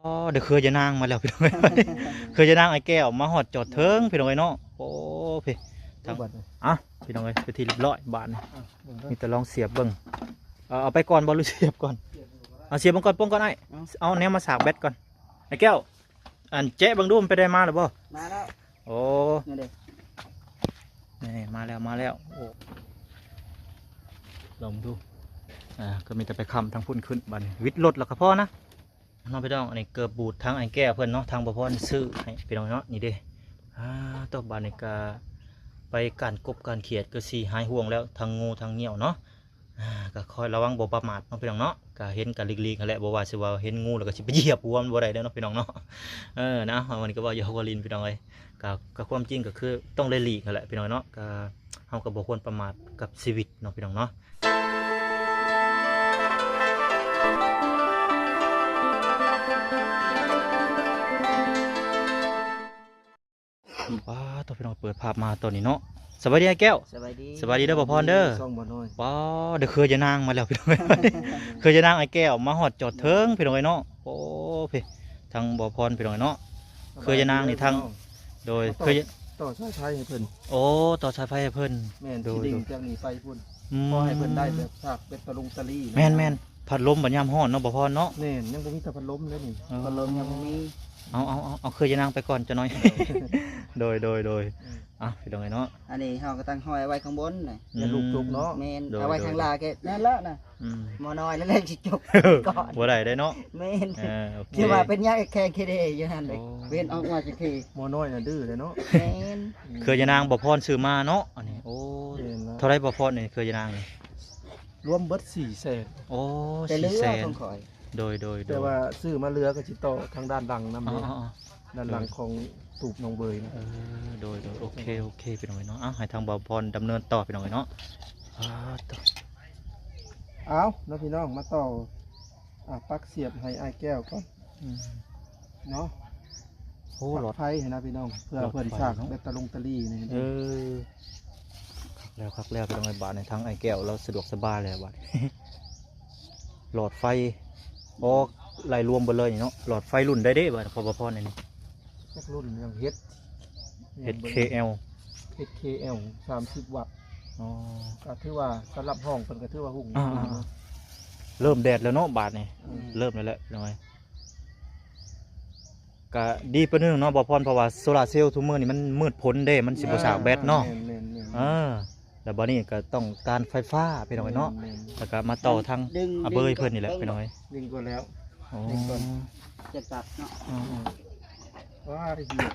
อ๋อเดี๋ยวเคยจะนั่งมาแล้วพี่น้องเอ้ยเคยจะนั่งไอ้แก้วมาหอดจอดเทิงพี่น้องเอ้ยเนาะโอ้พี่ทางอ่ะพี่น้องเอ้ยไปที่เรียบร้อยบานนี่มีแต่ลองเสียบเบิ่งเอาไปก่อนบอลลูเสียบก่อนเอาเสียบมันก่อนป้องก่อนไอ้เอาแนวมาสากแบตก่อนไอ้แก้วอันเจ๊บังดูมันไปได้มาหรือเปล่ามาแล้วโอ้นี่เด็กนี่มาแล้วโอ้ลองดูก็มีแต่ไปคำทางพุ่นขึ้นบันวิทย์รถแล้วก็พอนะน้องพี่น้องอันนี้เกือบบูดทางไอ้แก้วเพื่อนเนาะทางบ่พอซื้อให้พี่น้องเนาะนี่เด้ตัวบานนี่ก็ไปการกบการเขียดก็สีหายห่วงแล้วทางงูทางเงี้ยวเนาะก็คอยระวังบ่ประมาทน้องพี่น้องเนาะก็เห็นกันลีกๆกันแหละบ่ว่าสิว่าเห็นงูแล้วก็สิไปเหยียบหัวมันบ่ได้เด้อเนาะพี่น้องเนาะนะวันนี้ก็ว่าอย่าเขากลินพี่น้องเลยก็ความจริงก็คือต้องเลยหลีกกันแหละพี่น้องเนาะก็เฮาก็บ่ควรประมาทกับชีวิตเนาะพี่น้องเนาะว้าตัวพี่น้องเปิดภาพมาตัวนี้เนาะสวัสดีไอ้แก้วสบายดีเด้อบ่พรเด้อว้าเดี๋ยวเคยจะนั่งมาแล้วพี่น้องเคยจะนั่งไอ้แก้วมาหอดจอดเทิงพี่น้องเนาะโอ้พี่ทางบ่พรพี่น้องเนาะเคยจะนั่งนี่ทางโดยเคยต่อสายไฟให้เพิ่นโอ้ต่อสายไฟให้เพิ่นแม่นที่ดิ่งจากนี้ไปพุ่นพอให้เพิ่นได้แบบฉากเป็นตะลุงตะลี่แม่นพัดลมบัดยามฮ้อนเนาะบ่พรเนาะแม่นยังบ่มีแต่พัดลมเลยนี่พัดลมยังบ่มีเอาเคยจะนั่งไปก่อนจะน้อยโดยพี่น้องเนาะอันนี้เฮาก็ตั้งห้อยไว้ข้างบนน่ะอย่าลูกจุกเนาะแม่นเอาไว้ข้างล่างแกนั่นละน่ะหมอน้อยแล้วแรงสิจุกก่อนบ่ได้เนาะแม่นสิว่าเป็นยาแค่คิดเด้อยู่หั่นเลยเว้นออกมาจักทีหมอน้อยน่ะดื้อเลยเนาะแม่นเคยจะนั่งบ่พรซื้อมาเนาะอันนี้โอ้เท่าไรบ่พรนี่เคยจะนั่งนี่รวมเบิด400,000โอ้400,000ต้องขอยโดยแต่ว่าซื้อมาเรือก็สิต่อทางด้านหลังนำด้านหลังของตูบน้องเบยนะโดยโอเคพี่น้องเนาะให้ทางบ่พรดำเนินต่อพี่น้องเนาะเอาแล้วพี่น้องมาต่อปลั๊กเสียบให้ไอ้แก้วก่อนเนาะโอ้หลอดไฟให้นะพี่น้องเพื่อเพิ่นสร้างแบตตะลุงตะลี่นี่คักแล้วพี่น้องไอ้บาทในทั้งไอ้แก้วเราสะดวกสบายเลยบาทหลอดไฟออกไล่รวมไปเลยเนาะหลอดไฟรุ่นได้บาทพอนี่จักรุ่นอย่างHKL 30 วัตต์ก็ถือว่าสำหรับห้องเพิ่นก็ถือว่าหุ่งเริ่มแดดแล้วเนาะบาทนี่เริ่มแล้วพี่น้องก็ดีปะนึงเนาะบ่พรเพราะว่าโซลาร์เซลล์ทุกมื้อนี่มันมืดพ้นเด้มันสิบ่สากแบตเนาะแล้วบัดนี้ก็ต้องการไฟฟ้าพี่น้องเนาะแล้วก็มาต่อทางเบยเพิ่นนี่แหละพี่น้องดึงก่อนแล้วดึงก่อนจะตัดเนาะว่าละเอียด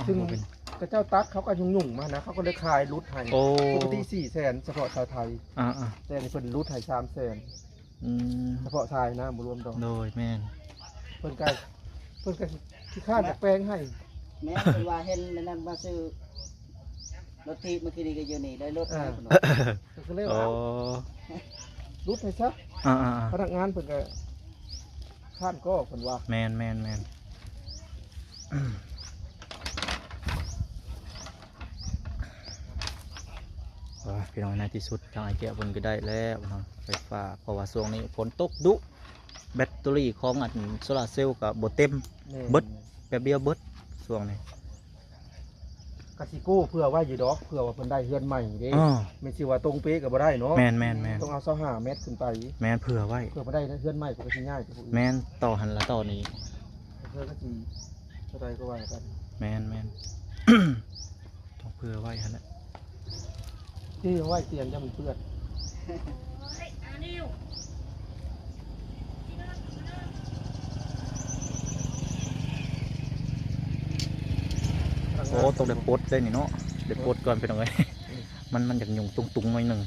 ซึ่งกระเจ้าตัดเขาก็ยุ่งมานะเขาก็เลยคลายรุดให้ปกติ400,000เฉพาะชาวไทยแต่ในเพิ่นรุดให้300,000เฉพาะชายนะบ่รวมดอกโดยแม่นเพิ่นก็ที่ค่าแปลงให้แม่นว่าเห็นนั่นมาซื้อรถทีเมื่อกี้นี่ก็อยู่นี่ได้รถให้เพิ่นก็เลยว่ารุดให้ซะพนักงานเพิ่นก็ข้านก็เพิ่นว่าแม่นพี่น้องในที่สุดทางไอเกียเพิ่นก็ได้แล้วไฟฟ้าเพราะว่าช่วงนี้ฝนตกดุแบตเตอรี่ของอันโซลาร์เซลล์ก็บ่เต็มเบิดแป๊บเดียวเบิดช่วงนี้กสิกู้เพื่อไว้อยู่ดอกเพื่อว่าเพิ่นได้เฮือนใหม่เด้ไม่ใช่ว่าตรงเป๊ะก็บ่ได้เนาะแม่นต้องเอา25 เมตรขึ้นไปแม่นเผื่อไว้เพื่อบ่ได้เฮือนใหม่ก็สิง่ายแม่นต่อหันละต่อนี้เพื่อก็สิเท่าใดก็ว่ากันแม่นต้องเผื่อไว้หั่นแหละที่ไว้เตียงจะมันเปื้อนโอ้ต้องเด็ดปดได้นี่เนาะเด็ดปดก่อนไปหน่อยมันอยากหยุ่งตุงๆหน่อยหนึ่ง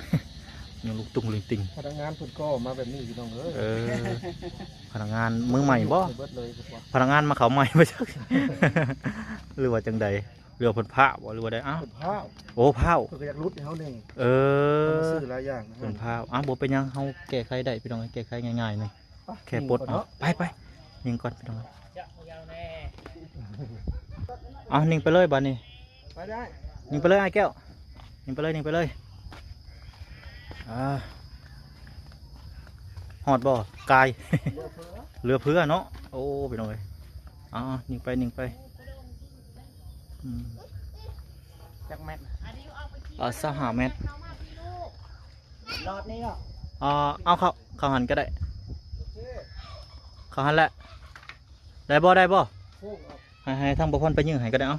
หยุ่งลูกตุงลิงติงพนักงานเพิ่นก็มาแบบนี้พี่น้องพนักงานมือใหม่บ่พนักงานมาเขาใหม่ไม่ใช่หรือว่าจังใดเรือเพิ่นผ้าบ่หรือว่าได้อ้าวผ้าโอ้ผ้าเพิ่นก็อยากรุดให้เฮาหนึ่งซื้อหลายอย่างเพิ่นผ้าบ่เป็นยังเฮาแก้ไขได้พี่น้องแก้ไขง่ายๆนึงแค่ปลดไปยิงก่อนพี่น้องนิ่งไปเลยบ้านนี้ไปได้นิ่งไปเลยไอ้แก้วนิ่งไปเลย ฮอดบ่กาย เรือเพื่อ เรือเพื่อเนาะโอ้ไปหน่อยอ่านิ่งไปนิ่งไปอืม จักแมท 25 เมตร รอดนี่เนาะ เอาเข้าหันก็ได้เข้าหันแหละได้บ่ได้บ่ โค้งออก ให้ทางบ่พรไปยื้อให้ก็ได้เอา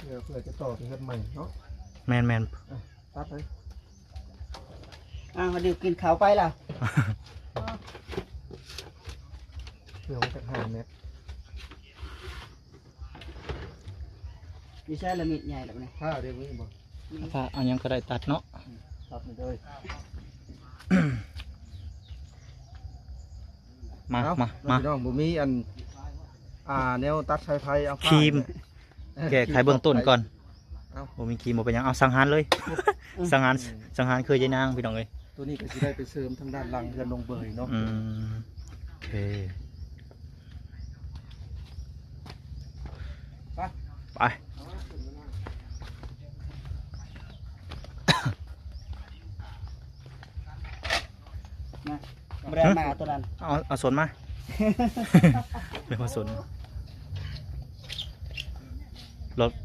เรือเพื่อจะต่อเป็นเงินใหม่เนาะ แมน ตัดเลย มาดิวกินข้าวไปล่ะ เรือมันจะ5 เมตร มีใช่ละมิดใหญ่หรอกเนี่ย ถ้าเรียกนี้บ่ ถ้าเอาหยังก็ได้ตัดเนาะ ตัดไปเลย มา เอ้ มา พี่น้องบ่มีอันแนวตัดสายไฟเอา ครีมแก้ไขเบื้องต้นก่อน เอ้า บ่มีครีมบ่เป็นหยังเอาสังหารเลย สังหารคือยายนางพี่น้องเอ้ย ตัวนี้ก็สิได้ไปเสริมทางด้านหลังเรือนลงเบยเนาะ อืมโอเค ไป ไป แบรนด์มาตัวนั้น เอาสนมา เรียกว่าสน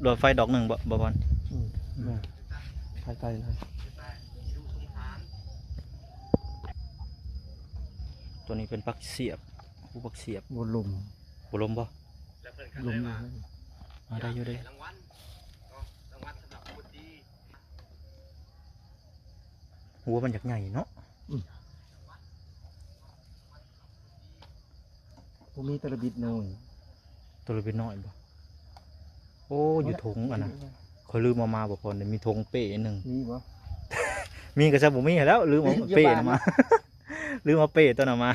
รถไฟดอกหนึ่งบ่บอล ภายใต้เลย ตัวนี้เป็นปักเสียบผู้ปักเสียบ บนลม บุลมบ่ ลม ได้อยู่ได้หัวมันอยากใหญ่เนาะ ผมมีตะบิดน้อย ตัวเล็กน้อยบ่โอ้อยู่ทงอ่ะนะเขาลืมเอามาบ่พอเนี่ยมีทงเป้หนึ่ง มีบ่ มีกระชับบ่มีแล้วลืมเอาเป้น่ะมา ลืมเอาเป้ตัวน่ะมา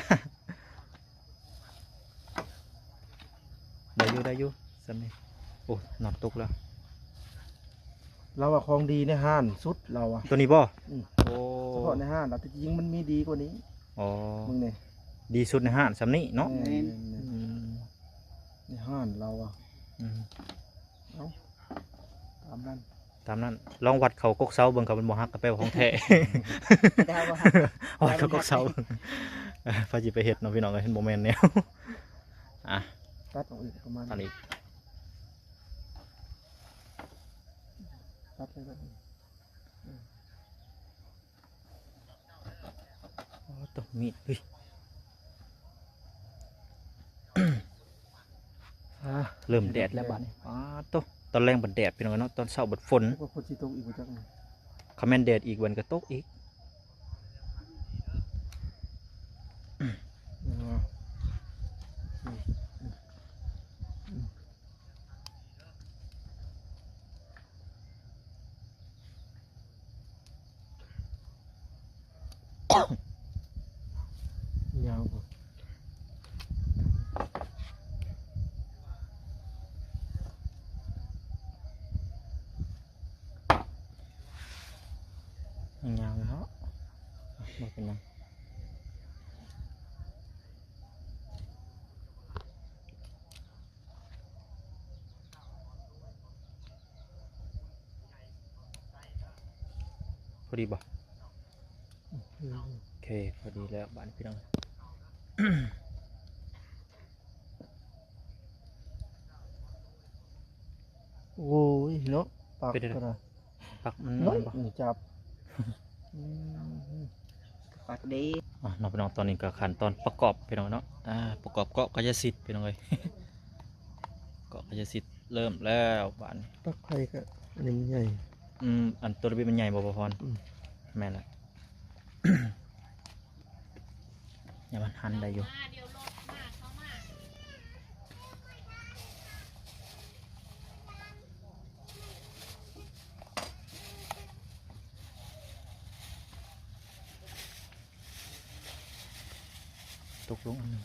ได้อยู่สันนี่โอ้หนับตกแล้ว เราอะของดีในห้านสุดเราอะ ตัวนี้บ่ อืม โอ้ เฉพาะในห้านเราแต่จริงๆมันมีดีกว่านี้ อ๋อ มึงเนี่ย ดีสุดในห้างสำนี้เนาะ อืมในห้านเราอะ อืม เอาตามนั้น ตามนั้นลองวัดเขากกเสาเบิ่งกับมันบ่ฮักกับแปลว่าของแท้ ได้บ่ครับ วัดเขากกเสาพาจิไปเฮ็ดเนาะพี่น้องเห็นบ่แม่นแนว อ่ะ ตัดออกอีกประมาณ อันนี้ ตัดเลยก็ได้ อ๋อต้องมีดเฮ้ย เริ่มแดดแล้วบัดนี้อ๋อตอนแรงบัดแดดพี่น้องเนาะตอนเช้าบัดฝน ว่าคนสิตกอีกบ่จักนี่ คอมเมนต์แดดอีกวันก็ตกอีก เอายาวบ่ ยาวๆเลยเนาะบ่เป็นหยังพอดีบ่โอเคพอดีแล้วบ้านพี่น้อง โอ้ยเนาะปาก เป็นไง ก็ได้ ปักมัน น้อย บ่ นี่จับ ปากดี น้องพี่น้องตอนนี้ก็ขั้นตอนประกอบพี่น้องเนาะประกอบเกาะกายสิทธิ์พี่น้องเลย เกาะกายสิทธิ์เริ่มแล้วบ้าน ปักไผ่ก็อันนี้มันใหญ่ อันตัวระเบียบมันใหญ่บ่พร อืม แม่นละ อย่ามันหันได้อยู่ตกลงอันหนึง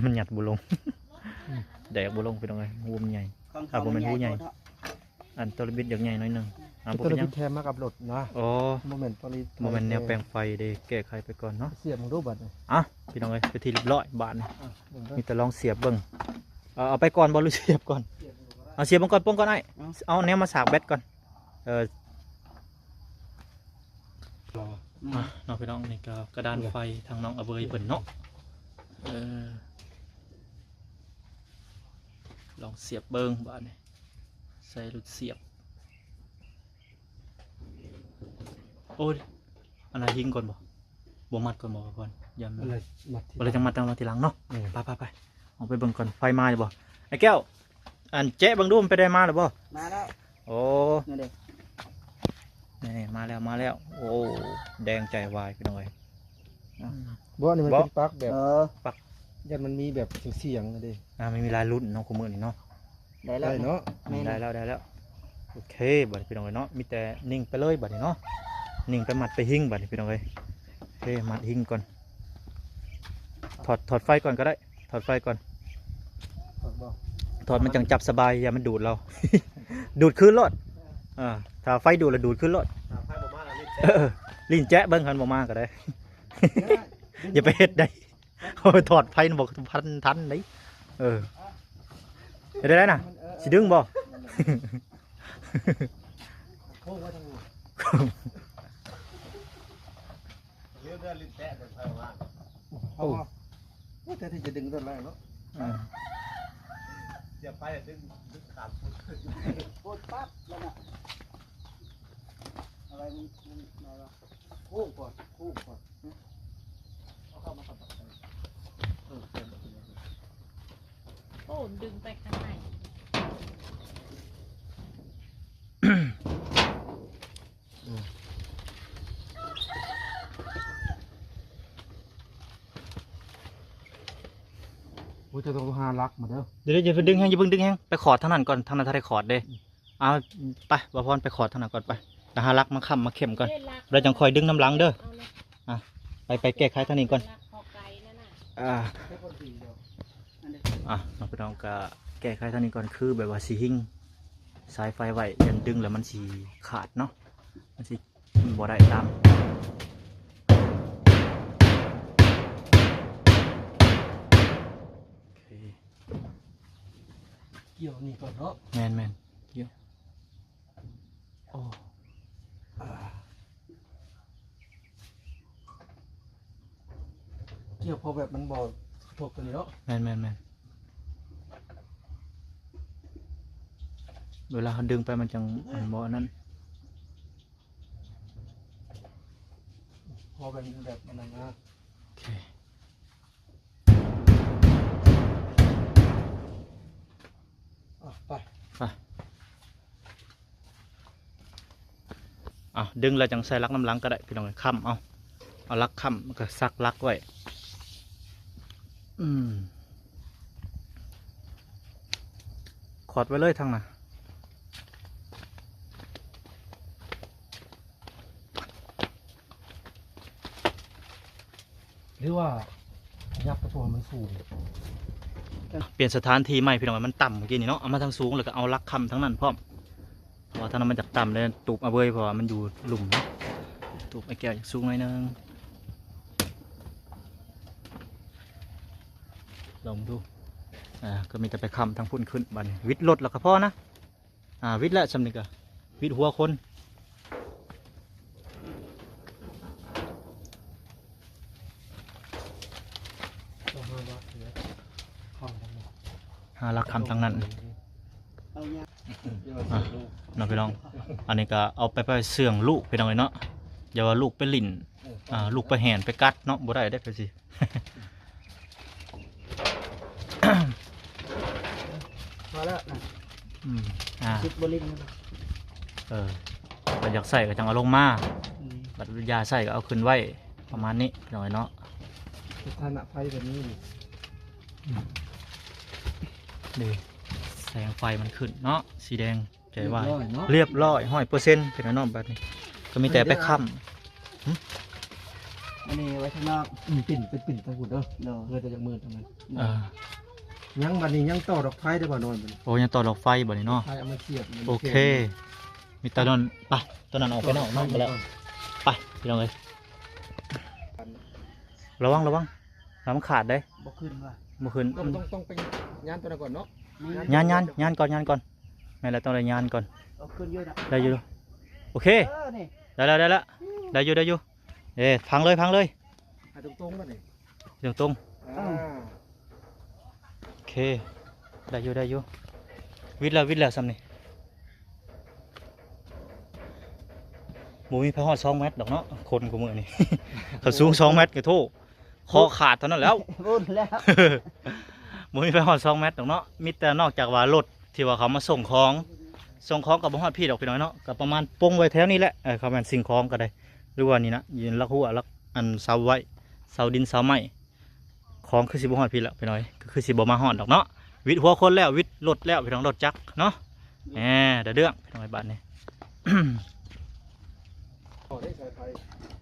มันหยัดบุลง แดกบ่ลงพี่น้องเอ้ยหูมันใหญ่ ของ ครับผมเป็นผู้ใหญ่ โพดเนาะ อันตัวบิดอย่างใหญ่หน้อยหนึงอ่าบ่ ตัว เป็นหยั พิ ง แทนมากับรถนะ อ๋อ โมเมนต์ตอนนี้ บ่แม่นแนวแปลงไฟเด้แก้ไขไปก่อนเนาะ เสียบมึงรูปบัตรเลย อ่ะพี่น้องเอ้ยไปที่เรียบร้อยบาทนี่ มึงได้ มีแต่ลองเสียบเบิ่งเอาไปก่อนบ่หรือเสียบก่อนเอาเสียบมันก่อนป้องก่อนไอ้เอาแนวมาสากแบตก่อนอ่ะน้องพี่น้องนี่ก็กระดานไฟทางน้องอเบยเพิ่นเนาะลองเสียบเบิ่งบาดนี่ใส่ลูกเสียบโอ้ยอันนั้นหิงก่อนบ่มัดก่อนบ่ก่อนยัน อะไรมา อะไรจังมัดตามมาทีหลังเนาะไปออกไปเบิ่งก่อนไฟมาหรือบ่ไอ้แก้วอันเจ๊เบิ่งดูมันไปได้มาหรือบ่ มาแล้ว โอ้ นี่เด้ นี่มาแล้วโอ้แดงใจวายพี่น้องเอ้ย บ่นี่มันเป็นปลั๊กแบบ ยันมันมีแบบเสียงๆนะดิ ไม่มีลายรุ่นเนาะคู่มือนี่เนาะ ได้แล้ว ได้เนาะ ได้แล้วโอเคบัดนี้พี่น้องเอ้ยเนาะมีแต่นิ่งไปเลยบัดนี้เนาะนิ่งไปมัดไปหิ้งบัดนี้พี่น้องเอ้ยโอเคมัดหิ้งก่อนถอดไฟก่อนก็ได้ถอดไฟก่อน บ่ ถอดมันจังจับสบายอย่ามันดูดเรา ดูดขึ้นรถถ้าไฟดูดแล้วดูดขึ้นรถ ไฟบ่มาแล้วนี่ ลิ้นแจ๊ะเบิ้งคันบ่มาก็ได้ อย่าไปเฮ็ดได้เอาไปถอดไฟบอกพันทันได้เฮ็ดได้น่ะสิดึงบ่ โค้งไว้ทางนู้นเรื่องลิ้นแตะเป็นไฟมาโอ้แต่ที่จะดึงต้นแรกเนาะอย่าไปดึงขาด พูดปั๊บแล้วน่ะอะไรมันอะไรวะ คู่ก่อนเอาเข้ามาขับ โอ้ดึงไปข้างใน จะต้องหาลักมาเด้อ เดี๋ยวอย่าไปดึงแฮงอย่าเพิ่งดึงแฮงไปขอดทางนั้นก่อนทางนั้นถ้าได้ขอดเด้เอาไปบ่พรไปขอดทางนั้นก่อนไปแล้วหาลักมาค้ำมาเข็มก่อนเราจังคอยดึงน้ำหลังเด้อ เอาเลย ไปแก้ไขทางนี้ก่อน ลักคอไก่นั่นน่ะ แค่คนดีเดียว อันนี้ น้องพี่น้องก็แก้ไขทางนี้ก่อนคือแบบว่าสีหิ้งสายไฟไว้ยันดึงแล้วมันสีขาดเนาะมันสีบ่ได้ตามโอเค เกี่ยวนี่ก่อนเนาะ แมนเยอะโอ้ เกี่ยวพอแบบมันบ่ถกกันนี่เนาะ แมนเวลาเขาดึงไปมันจังอันบ่อันนั้น พอเป็นแบบมันนะ โอเค ไป ดึงแล้วจังใส่ลักน้ำหลังก็ได้พี่น้องค้ำเอาลักค้ำมันก็ซักลักไว้ขอดไว้เลยทางน่ะ หรือว่ายับกระตัวมันสูง เปลี่ยนสถานที่ใหม่พี่น้องมันต่ำเมื่อกี้นี่เนาะเอามาทางสูงแล้วก็เอาลักค้ำทั้งนั้นพร้อมเพราะว่าทางนั้นมันจากต่ำเลยตูบเอาเบยเพราะว่ามันอยู่หลุมเนาะตูบไอ้แก้วจากสูงหน่อยนึงลองดูก็มีแต่ไปค้ำทางพุ่นขึ้นบัดนวิดรถแล้วก็พอนะวิดแล้วสำนึกอะวิดหัวคนลักค้ำทั้งนั้น เอาเนี่ย น้องพี่น้อง อันนี้ก็เอาไปเสื่องลูกพี่น้องเลยเนาะอย่าว่าลูกไปลิ่นลูกไปแห่นไปกัดเนาะบ่ได้ได้ไปสิ มาแล้ว คิดบริณ บัดอยากใส่ก็จังเอาลงมาบัดยาใส่ก็เอาขึ้นไว้ประมาณนี้พี่น้องเนาะ สถานะไฟแบบนี้ ดีแสงไฟมันขึ้นเนาะสีแดงใจว่าเรียบร้อย100%เป็นน้องแบบนี้ก็มีแต่ไปค้ำ อันนี้ไว้ข้างนอก ปิ่นเป็นปิ่นตะหุ่นเด้อเพื่อจะจากมือทำไม ยังบัดนี้ยังต่อดอกไฟได้บ่น้อยบัดนี้ โอ้ยังต่อดอกไฟบ่นี่เนาะ ไฟเอามาเสียบมัน โอเคมีตาดอนไปตัวนั้นออกไปนอกไปแล้วไปพี่น้องเลยระวังน้ำขาดได้ บ่ขึ้นว่ะ เมื่อคืน ต้องไปย่านตัวนั้นก่อนเนาะ ยานก่อนแม่เราต้องได้ยานก่อน เอาขึ้นอยู่นะ ได้อยู่โอเค นี่ ได้แล้วได้อยู่พังเลย ให้ตรงๆบัดนี้ ตรง อ่า โอเคได้อยู่วิทย์แล้วซ้ำนี่หมูมีพระหอด2 เมตรดอกเนาะคนกูมือนี่ เขาสูง2 เมตรกระโถคอขาดเท่านั้นแล้ว วุ่นแล้ว หมูมีพระหอด2 เมตรดอกเนาะมีแต่นอกจากว่ารถที่ว่าเขามาส่งของกับบ่ฮอดพี่ดอกพี่น้อยเนาะกับประมาณปงไว้แถวนี้แหละเขาแม่นสิ่งของก็ได้หรือว่านี่นะยืนลักหัวลักอันเสาไว้เสาดินเสาไม้ของคือสิบ่ฮอดพี่ละพี่น้อยก็คือสิบ่มาฮอดดอกเนาะวิทย์หัวคนแล้ววิทย์รถแล้วพี่น้องรถจักรเนาะแหมเดี๋ยวเรื่องพี่น้องไอ้บ้านนี่ ต่อได้สายไฟ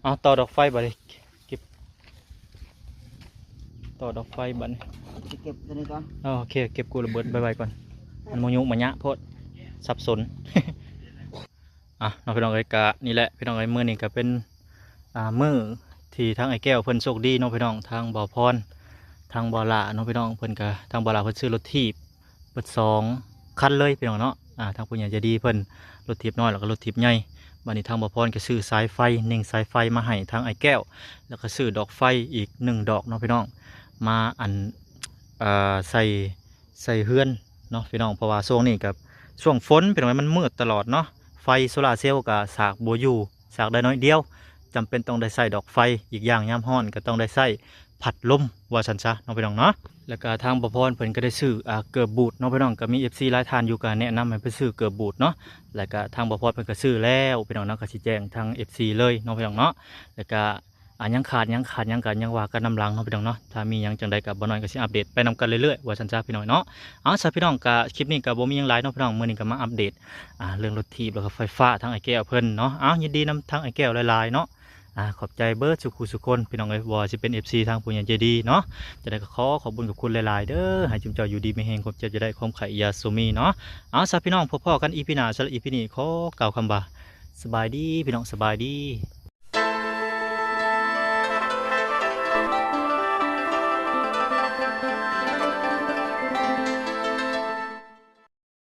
เอาต่อดอกไฟบัดนี้เก็บต่อดอกไฟบัดนี้ สิเก็บตัวนี้ก่อน โอเคเก็บกูระเบิดไว้ก่อนมันโมยุมันยะโพดสับสน อ่ะน้องพี่น้องเอ้ยกะนี่แหละพี่น้องเอ้ยมื้อนี้ก็เป็นมื้อที่ทางไอ้แก้วเพิ่นโชคดีน้องพี่น้องทางบ่อพรทางบ่อละน้องพี่น้องเพิ่นก็ทางบ่อละเพิ่นซื้อรถถีบเบิด2 คันเลยพี่น้องเนาะทางผู้ใหญ่ใจะดีเพิ่นรถถีบน้อยแล้วก็รถถีบใหญ่บัดนี้ทางบ่อพรก็ซื้อสายไฟ1 สายไฟมาให้ทางไอ้แก้วแล้วก็ซื้อดอกไฟอีก1 ดอกน้องพี่น้องมาใส่เฮือนเนาะพี่น้องเพราะว่าช่วงนี้กับช่วงฝนเป็นไงมันมืดตลอดเนาะไฟโซลาร์เซลล์กับสากบัวอยู่สากได้น้อยเดียวจำเป็นต้องได้ใส่ดอกไฟอีกอย่างยามร้อนก็ต้องได้ใส่พัดลมว่าสันซะน้องพี่น้องเนาะแล้วก็ทางบ่อพรเพิ่นก็ได้ซื้อเกือบบูดน้องพี่น้องก็มี FC หลายท่านอยู่ก็แนะนำให้ไปซื้อเกือบบูดเนาะแล้วก็ทางบ่อพรเพิ่นก็ซื้อแล้วพี่น้องเนาะก็สิแจ้งทาง FC เลยน้องพี่น้องเนาะแล้วก็ยังขาดยังว่ากันนำหลังเนาะพี่น้องเนาะถ้ามียังจังใดกับบ่น้อยก็สิอัปเดตไปนำกันเรื่อยๆว่าซั่นซะพี่น้องเนาะสำหรับพี่น้องก็คลิปนี้ก็บ่มีหยังหลายเนาะพี่น้องมื้อนี้ก็มาอัปเดตเรื่องรถถีบแล้วก็ไฟฟ้าทางไอ้แก้วเพิ่นเนาะยินดีนำทางไอ้แก้วหลายๆเนาะขอบใจเบิร์ดสุขคนพี่น้องเอ้ยว่าสิเป็น FC ทางผู้ใหญ่ใจดีเนาะจะได้ก็ขอบุญกับคุณหลายๆเด้อให้จุมเจ้าอยู่ดีมีแฮงความเจ็บจะได้ความไข่ยาสุมีเนาะสำหรับพี่น้องพบกันอีพีหน้าสำหรับอีพีนี้ขอกล่าวคำว่าสบายดีพี่น้องสบายดี